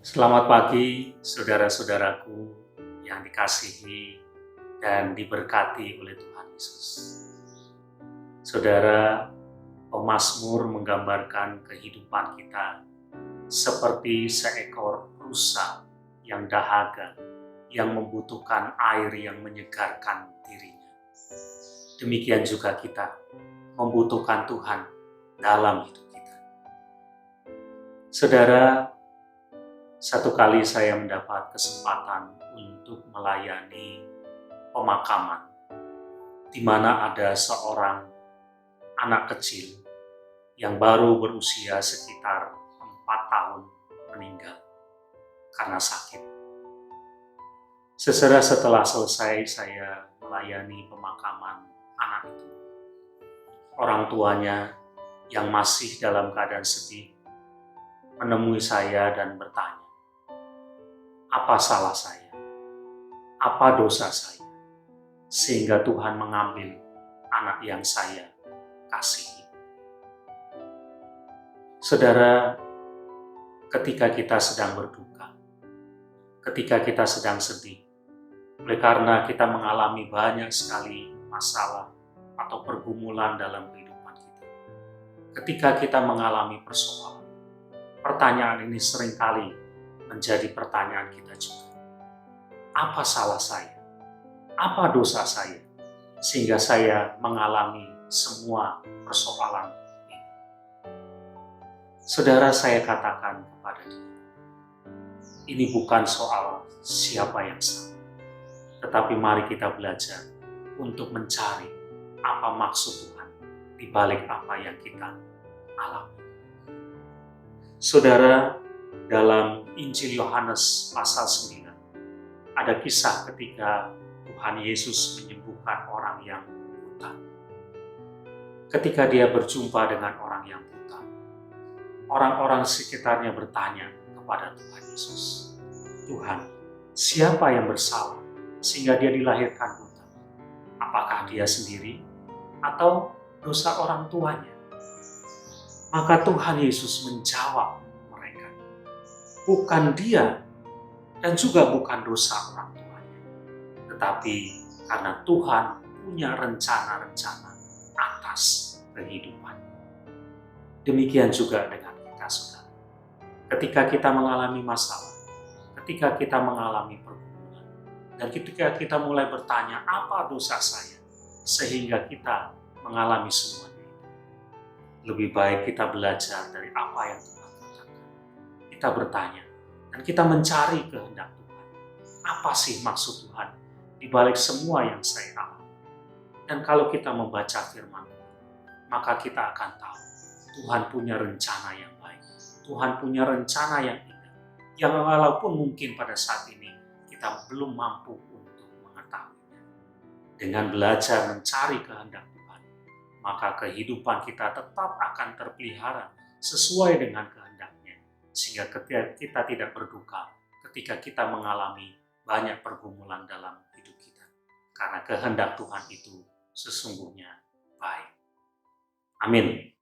Selamat pagi, saudara-saudaraku yang dikasihi dan diberkati oleh Tuhan Yesus. Saudara, pemazmur menggambarkan kehidupan kita seperti seekor rusa yang dahaga, yang membutuhkan air yang menyegarkan dirinya. Demikian juga kita membutuhkan Tuhan dalam hidup kita. Saudara, satu kali saya mendapat kesempatan untuk melayani pemakaman, di mana ada seorang anak kecil yang baru berusia sekitar 4 tahun meninggal karena sakit. Setelah selesai saya melayani pemakaman anak itu, orang tuanya yang masih dalam keadaan sedih menemui saya dan bertanya, apa salah saya? Apa dosa saya? Sehingga Tuhan mengambil anak yang saya kasihi. Saudara, ketika kita sedang berduka, ketika kita sedang sedih, oleh karena kita mengalami banyak sekali masalah atau pergumulan dalam kehidupan kita. Ketika kita mengalami persoalan, pertanyaan ini seringkali menjadi pertanyaan kita juga. Apa salah saya? Apa dosa saya? Sehingga saya mengalami semua persoalan ini. Saudara, saya katakan kepada dia, ini bukan soal siapa yang salah. Tetapi mari kita belajar untuk mencari apa maksud Tuhan di balik apa yang kita alami. Saudara, dalam Injil Yohanes pasal 9, ada kisah ketika Tuhan Yesus menyembuhkan orang yang buta. Ketika dia berjumpa dengan orang yang buta, orang-orang sekitarnya bertanya kepada Tuhan Yesus, Tuhan, siapa yang bersalah sehingga dia dilahirkan buta? Apakah dia sendiri atau dosa orang tuanya? Maka Tuhan Yesus menjawab mereka, bukan dia dan juga bukan dosa orang tuanya, tetapi karena Tuhan punya rencana-rencana atas kehidupan. Demikian juga dengan kita, saudara. Ketika kita mengalami masalah, ketika kita mengalami pergumulan, dan ketika kita mulai bertanya, apa dosa saya? Sehingga kita mengalami semuanya itu. Lebih baik kita belajar dari apa yang Tuhan katakan. Kita bertanya, dan kita mencari kehendak Tuhan. Apa sih maksud Tuhan di balik semua yang saya alami? Dan kalau kita membaca firman Tuhan, maka kita akan tahu Tuhan punya rencana yang baik. Tuhan punya rencana yang indah. Yang walaupun mungkin pada saat ini kita belum mampu untuk mengetahuinya. Dengan belajar mencari kehendak Tuhan, maka kehidupan kita tetap akan terpelihara sesuai dengan kehendaknya. Sehingga kita tidak berduka ketika kita mengalami banyak pergumulan dalam hidup kita. Karena kehendak Tuhan itu sesungguhnya baik. Amin.